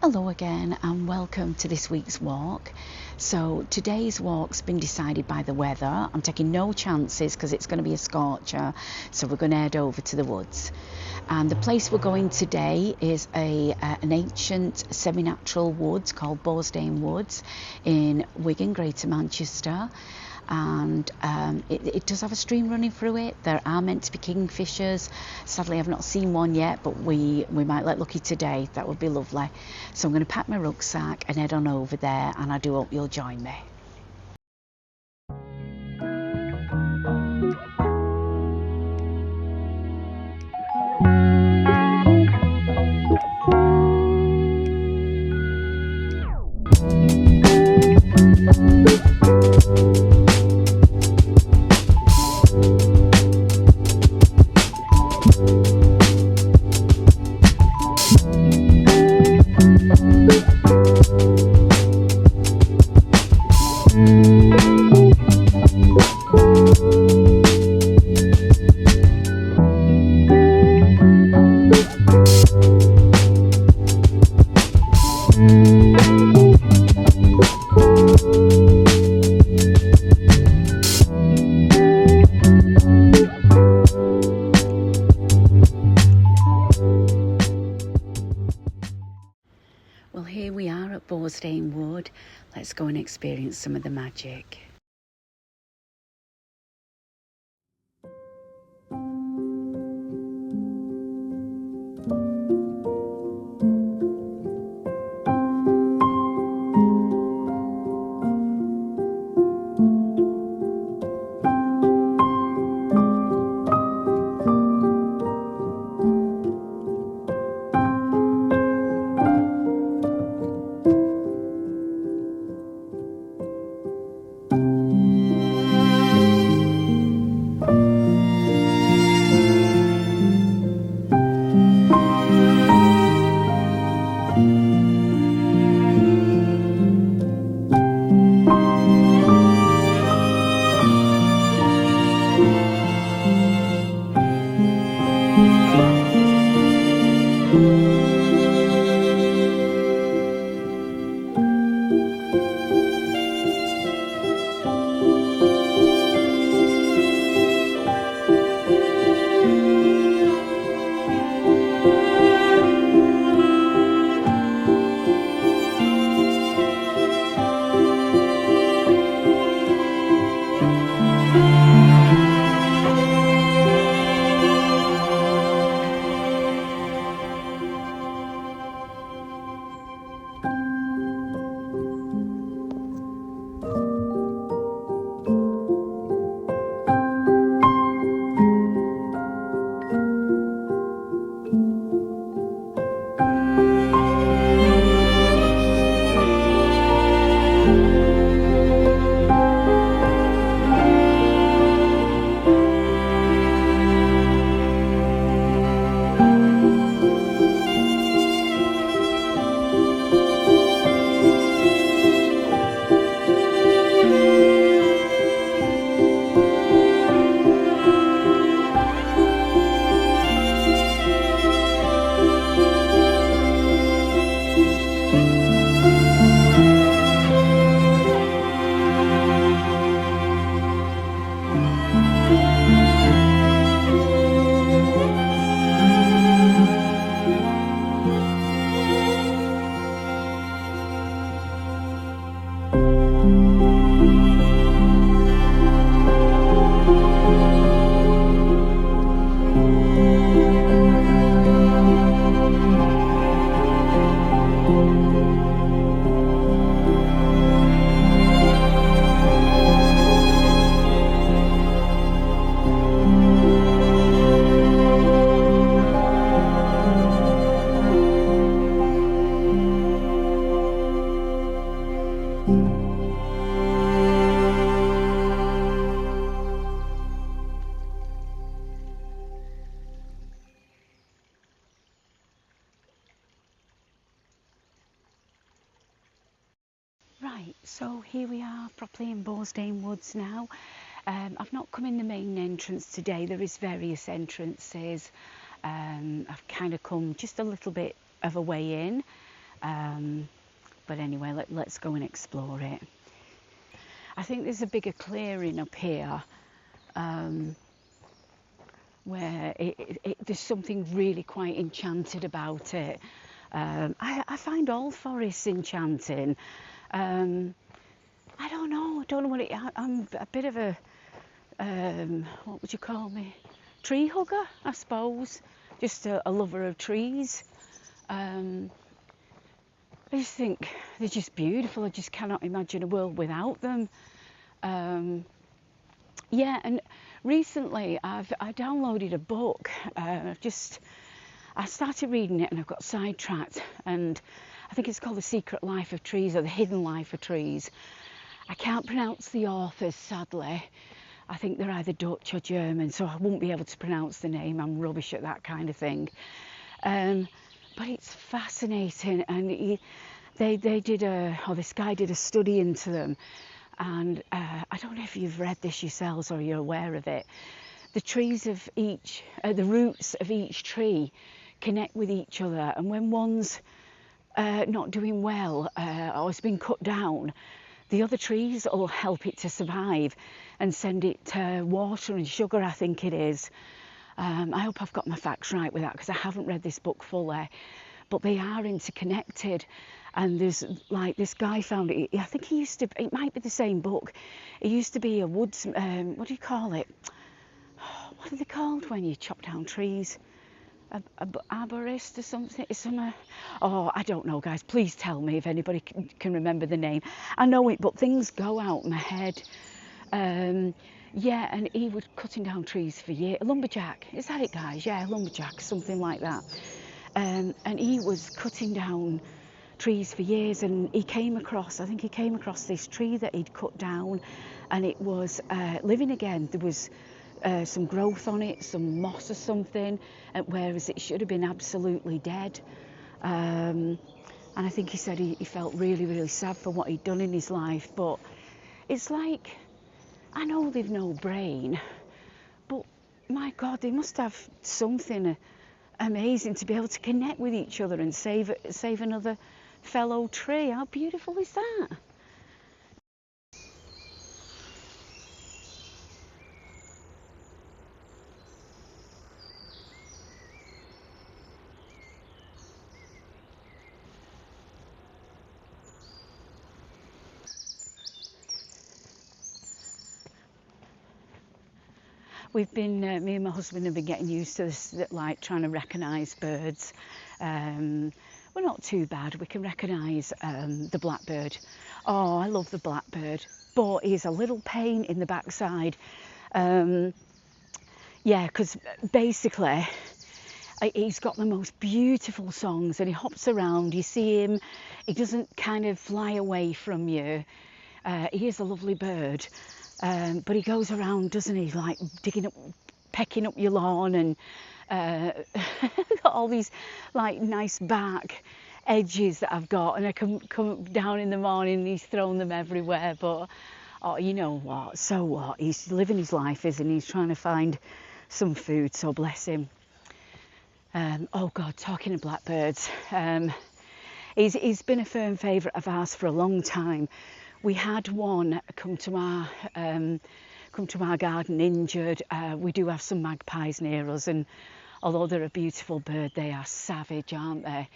Hello again and welcome to this week's walk. So today's walk's been decided by the weather. I'm taking no chances because it's going to be a scorcher, so we're going to head over to the woods. And the place we're going today is an ancient semi-natural woods called Borsdane Woods in Wigan, Greater Manchester. And it does have a stream running through it. There are meant to be kingfishers. Sadly, I've not seen one yet, but we might let lucky today. That would be lovely. So I'm going to pack my rucksack and head on over there, and I do hope you'll join me. Well, here we are at Borsdane Wood. Let's go and experience some of the magic. Right, so here we are properly in Borsdane Woods now. I've not come in the main entrance today. There is various entrances. I've kind of come just a little bit of a way in. But anyway, let's go and explore it. I think there's a bigger clearing up here, where there's something really quite enchanted about it. I find all forests enchanting. I don't know what I'm a bit of a, what would you call me? Tree hugger, I suppose. Just a lover of trees. I just think they're just beautiful. I just cannot imagine a world without them. Yeah, and recently I downloaded a book. I started reading it and I got sidetracked, and I think it's called The Secret Life of Trees, or The Hidden Life of Trees. I can't pronounce the authors, sadly. I think they're either Dutch or German, so I won't be able to pronounce the name. I'm rubbish at that kind of thing. But it's fascinating, and this guy did a study into them, and I don't know if you've read this yourselves or you're aware of it. The trees of the roots of each tree connect with each other, and when one's not doing well or has been cut down, the other trees will help it to survive and send it water and sugar, I think it is. I hope I've got my facts right with that, because I haven't read this book fully, but they are interconnected. And there's like this guy found it. I think it might be the same book. It used to be a woods, what do you call it? What are they called when you chop down trees? A arborist or something? Oh, I don't know, guys. Please tell me if anybody can remember the name. I know it, but things go out my head. Yeah, and he was cutting down trees for years. A lumberjack, is that it, guys? Yeah, lumberjack, something like that. And he was cutting down trees for years, and I think he came across this tree that he'd cut down, and it was living again. There was some growth on it, some moss or something, whereas it should have been absolutely dead. And I think he said he felt really, really sad for what he'd done in his life. But it's like, I know they've no brain, but my God, they must have something amazing to be able to connect with each other and save another fellow tree. How beautiful is that? Me and my husband have been getting used to this, like trying to recognise birds. We're not too bad. We can recognise the blackbird. Oh, I love the blackbird, but he's a little pain in the backside. Yeah, because basically he's got the most beautiful songs, and he hops around. You see him, he doesn't kind of fly away from you. He is a lovely bird. But he goes around, doesn't he, like pecking up your lawn, and got all these like nice back edges that I've got, and I come down in the morning and he's thrown them everywhere. But oh, you know what? So what? He's living his life, isn't he? He's trying to find some food. So bless him. Oh God, talking of blackbirds, he's been a firm favourite of ours for a long time. We had one come to our garden injured. We do have some magpies near us, and although they're a beautiful bird, they are savage, aren't they?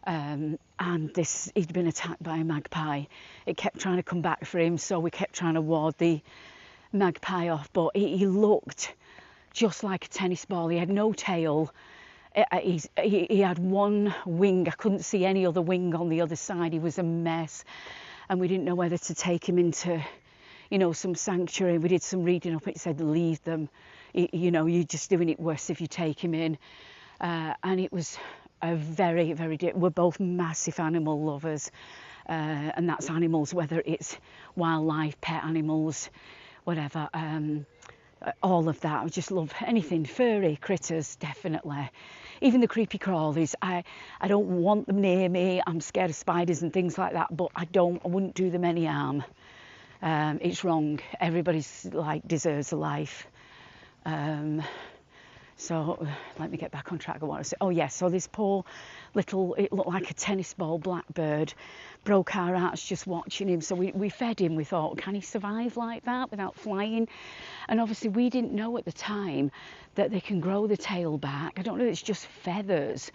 And he'd been attacked by a magpie. It kept trying to come back for him, so we kept trying to ward the magpie off. But he looked just like a tennis ball. He had no tail. He had one wing. I couldn't see any other wing on the other side. He was a mess. And we didn't know whether to take him into, some sanctuary. We did some reading up. It said leave them. You're just doing it worse if you take him in. And it was a very, very. We're both massive animal lovers, and that's animals, whether it's wildlife, pet animals, whatever. All of that. I just love anything furry critters, definitely. Even the creepy crawlies. I don't want them near me. I'm scared of spiders and things like that, but I wouldn't do them any harm. It's wrong. Everybody's deserves a life. So let me get back on track. I want to say, oh yes, so this poor little, it looked like a tennis ball blackbird, broke our hearts just watching him. So we fed him. We thought, can he survive like that without flying? And obviously we didn't know at the time that they can grow the tail back. I don't know if it's just feathers.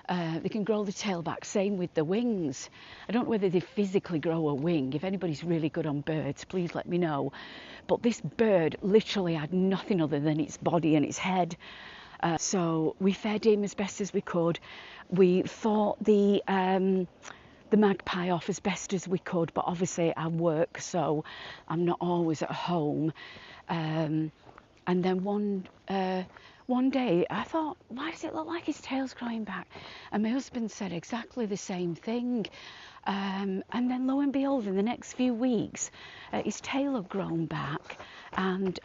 They can grow the tail back, same with the wings. I don't know whether they physically grow a wing. If anybody's really good on birds, please let me know. But this bird literally had nothing other than its body and its head. So we fed him as best as we could. We fought the magpie off as best as we could, but obviously I work, so I'm not always at home. And then one day I thought, why does it look like his tail's growing back? And my husband said exactly the same thing. And then lo and behold, in the next few weeks, his tail had grown back and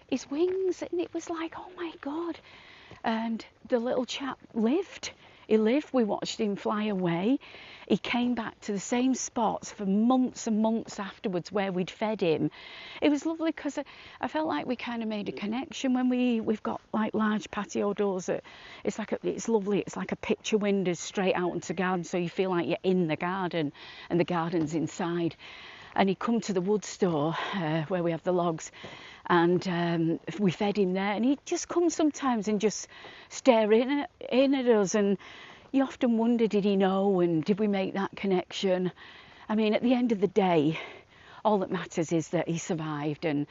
his wings, and it was like, oh my God. And the little chap lived. He lived. We watched him fly away. He came back to the same spots for months and months afterwards where we'd fed him. It was lovely because I felt like we kind of made a connection when we've got like large patio doors. It's lovely. It's like a picture window straight out into the garden, so you feel like you're in the garden and the garden's inside. And he'd come to the wood store where we have the logs, and we fed him there, and he'd just come sometimes and just stare in at us, and you often wonder, did he know, and did we make that connection? I mean, at the end of the day, all that matters is that he survived, and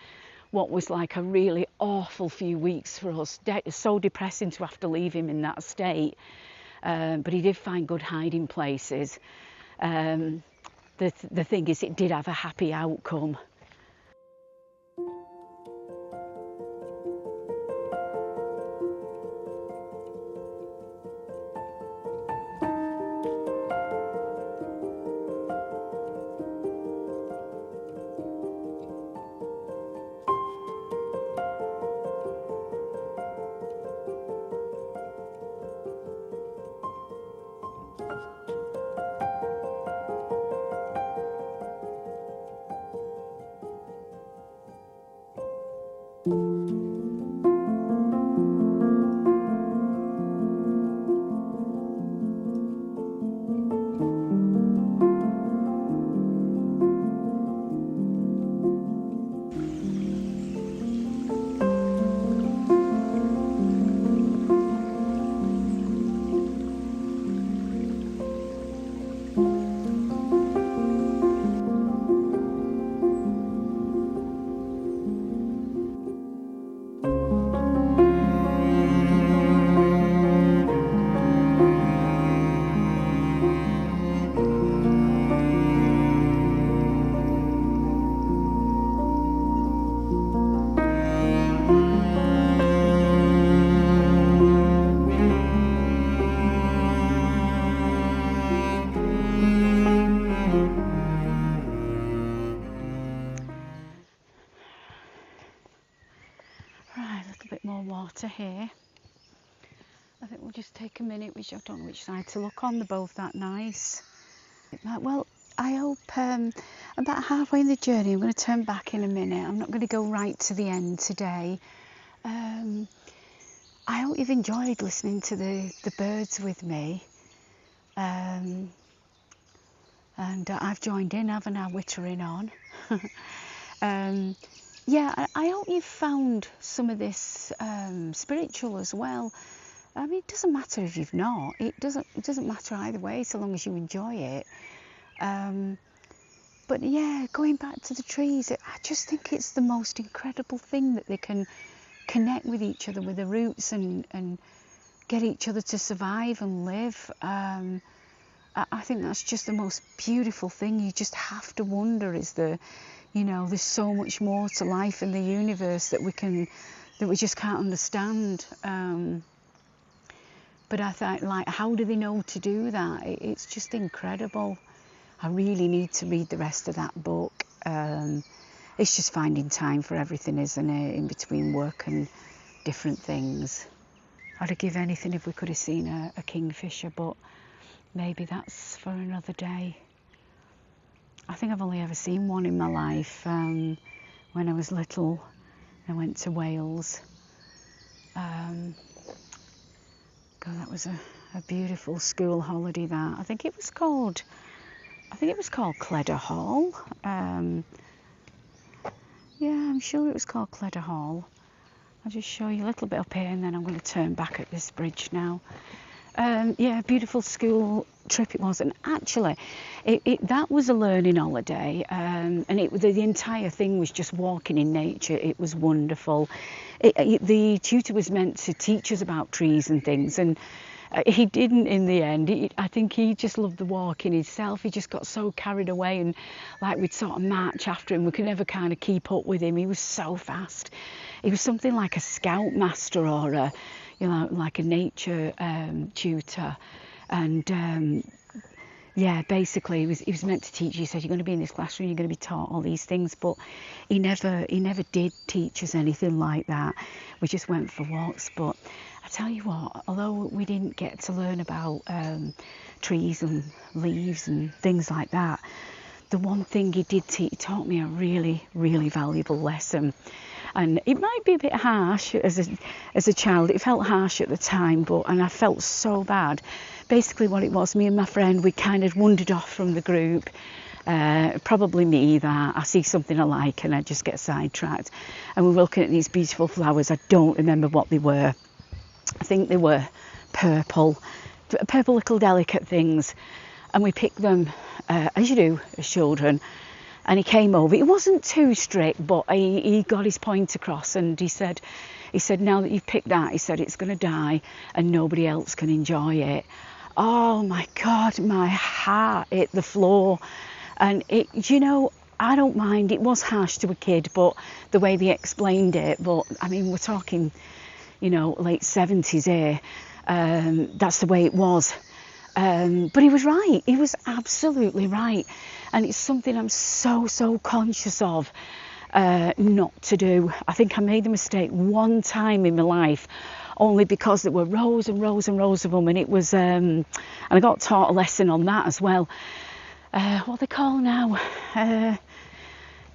what was like a really awful few weeks for us, so depressing to have to leave him in that state, but he did find good hiding places. The thing is, it did have a happy outcome. Water here. I think we'll just take a minute, which I don't know which side to look on. They're both that nice. Well, I hope about halfway in the journey, I'm going to turn back in a minute. I'm not going to go right to the end today. I hope you've enjoyed listening to the birds with me. And I've joined in, haven't I, wittering on. Yeah, I hope you've found some of this spiritual as well. I mean, it doesn't matter if you've not. It doesn't matter either way, so long as you enjoy it. But yeah, going back to the trees, I just think it's the most incredible thing that they can connect with each other with the roots and get each other to survive and live. I think that's just the most beautiful thing. You just have to wonder, there's so much more to life in the universe that we just can't understand. But I thought, like, how do they know to do that? It's just incredible. I really need to read the rest of that book. It's just finding time for everything, isn't it, in between work and different things. I'd give anything if we could have seen a kingfisher, but maybe that's for another day. I think I've only ever seen one in my life when I was little. I went to Wales. God, that was a beautiful school holiday. That I think it was called Cledder Hall. Yeah, I'm sure it was called Cledder Hall. I'll just show you a little bit up here, and then I'm going to turn back at this bridge now. Yeah, beautiful school trip it was, and actually that was a learning holiday, and the entire thing was just walking in nature. It was wonderful. The tutor was meant to teach us about trees and things, and he didn't in the end. I think he just loved the walking himself. He just got so carried away, and like we'd sort of march after him. We could never kind of keep up with him. He was so fast. He was something like a scoutmaster or like a nature tutor, and yeah, basically he was meant to teach. He said, you're going to be in this classroom, you're going to be taught all these things, but he never did teach us anything like that. We just went for walks. But I tell you what, although we didn't get to learn about trees and leaves and things like that, the one thing he did teach, he taught me a really, really valuable lesson. And it might be a bit harsh as a child. It felt harsh at the time, and I felt so bad. Basically what it was, me and my friend, we kind of wandered off from the group. Probably me, that I see something I like and I just get sidetracked. And we're looking at these beautiful flowers. I don't remember what they were. I think they were purple little delicate things. And we picked them, as you do as children. And he came over. He wasn't too strict, but he got his point across, and he said, now that you've picked that, he said, it's going to die and nobody else can enjoy it. Oh my God, my heart hit the floor. And I don't mind. It was harsh to a kid, but the way they explained it, but I mean, we're talking, late 70s here. That's the way it was. But he was right. He was absolutely right. And it's something I'm so conscious of not to do. I think I made the mistake one time in my life, only because there were rows and rows and rows of them, and it was and I got taught a lesson on that as well. What they call now, I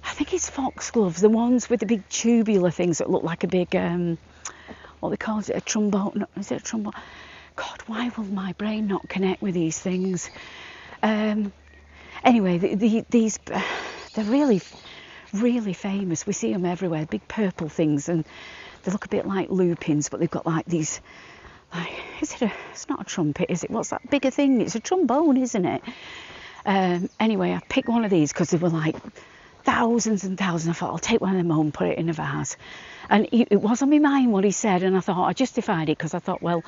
think it's foxgloves, the ones with the big tubular things that look like a big what they call, is it a trombone? No, is it a trombone? God, why will my brain not connect with these things? Anyway, these they're really, really famous. We see them everywhere, big purple things, and they look a bit like lupins, but they've got like these, it's not a trumpet, is it? What's that bigger thing? It's a trombone, isn't it? Anyway, I picked one of these because they were like thousands and thousands. I thought, I'll take one of them home and put it in a vase. And it was on my mind what he said, and I thought, I justified it because I thought, well,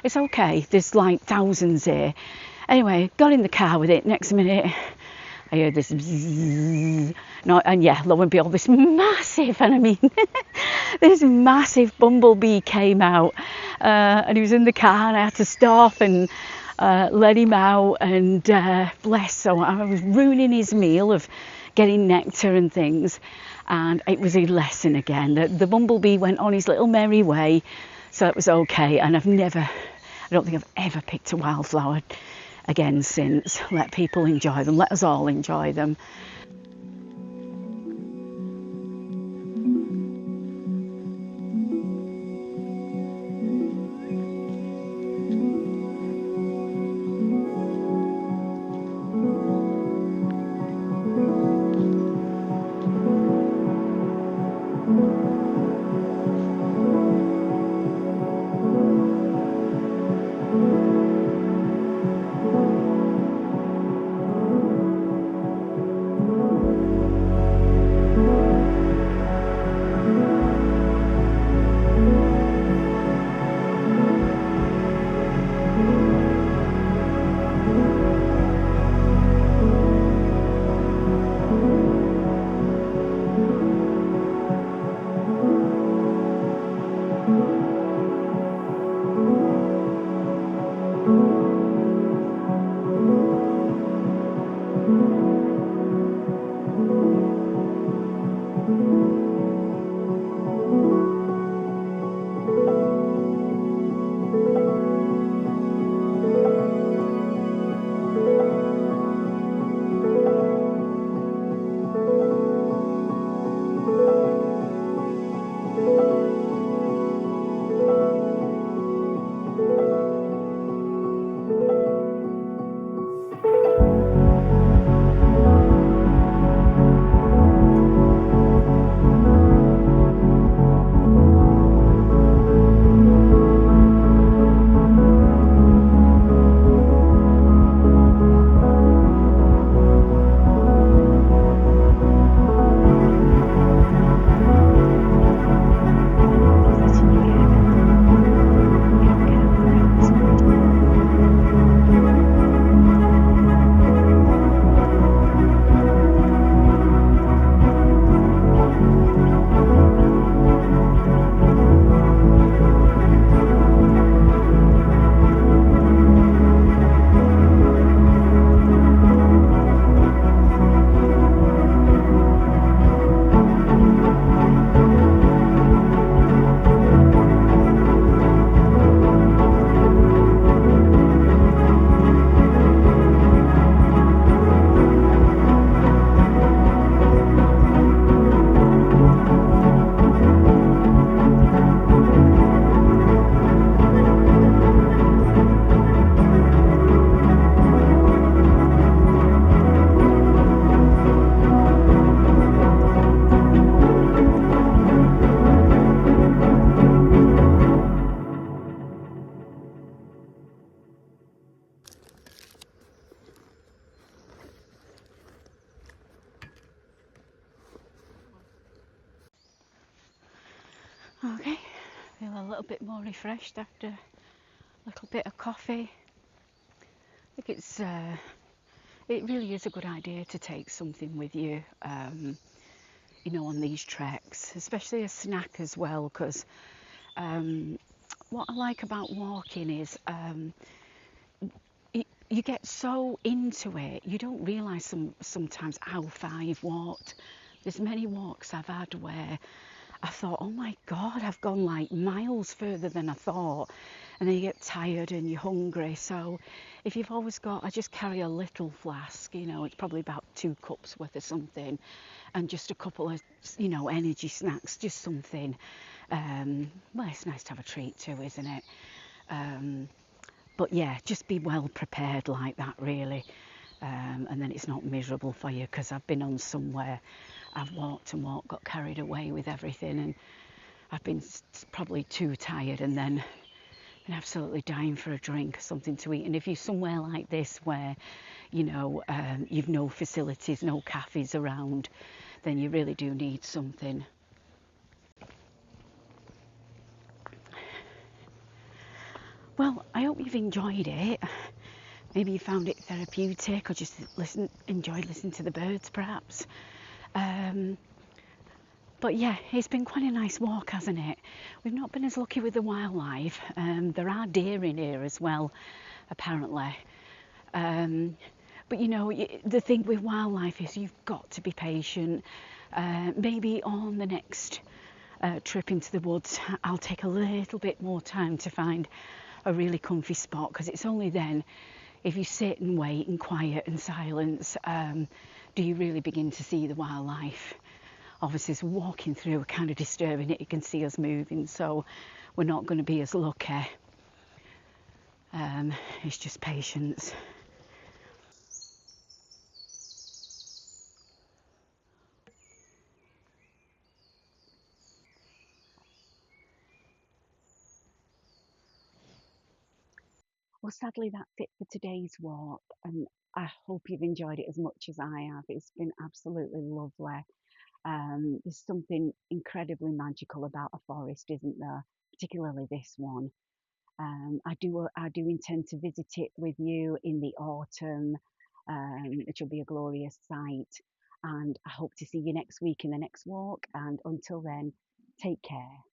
it's okay, there's like thousands here. Anyway, got in the car with it. Next minute, I heard this bzzz. No, and yeah, lo and behold, this massive, and I mean, this massive bumblebee came out, and he was in the car, and I had to stop and let him out, and bless. So I was ruining his meal of getting nectar and things, and it was a lesson again. The bumblebee went on his little merry way, so it was okay. And I don't think I've ever picked a wildflower again since. Let people enjoy them. Let us all enjoy them. Okay, feel a little bit more refreshed after a little bit of coffee. I think it really is a good idea to take something with you, on these treks, especially a snack as well, because what I like about walking is you get so into it, you don't realise sometimes how far you've walked. There's many walks I've had where I thought, oh my God, I've gone like miles further than I thought. And then you get tired and you're hungry. So if you've always got, I just carry a little flask, it's probably about 2 cups worth of something, and just a couple of, energy snacks, just something. Well, it's nice to have a treat too, isn't it? But yeah, just be well prepared like that, really. And then it's not miserable for you, because I've been on somewhere, I've walked and walked, got carried away with everything, and I've been probably too tired, and then been absolutely dying for a drink or something to eat. And if you're somewhere like this where, you've no facilities, no cafes around, then you really do need something. Well, I hope you've enjoyed it. Maybe you found it therapeutic, or just enjoyed listening to the birds, perhaps. Um, but yeah, it's been quite a nice walk, hasn't it? We've not been as lucky with the wildlife. There are deer in here as well, apparently. But the thing with wildlife is you've got to be patient. Maybe on the next trip into the woods, I'll take a little bit more time to find a really comfy spot, because it's only then, if you sit and wait in quiet and silence, do you really begin to see the wildlife. Obviously, as we're walking through, we're kind of disturbing it. You can see us moving, so we're not going to be as lucky. It's just patience. Well, sadly, that's it for today's walk, and I hope you've enjoyed it as much as I have. It's been absolutely lovely. There's something incredibly magical about a forest, isn't there? Particularly this one. I do intend to visit it with you in the autumn, which will be a glorious sight. And I hope to see you next week in the next walk. And until then, take care.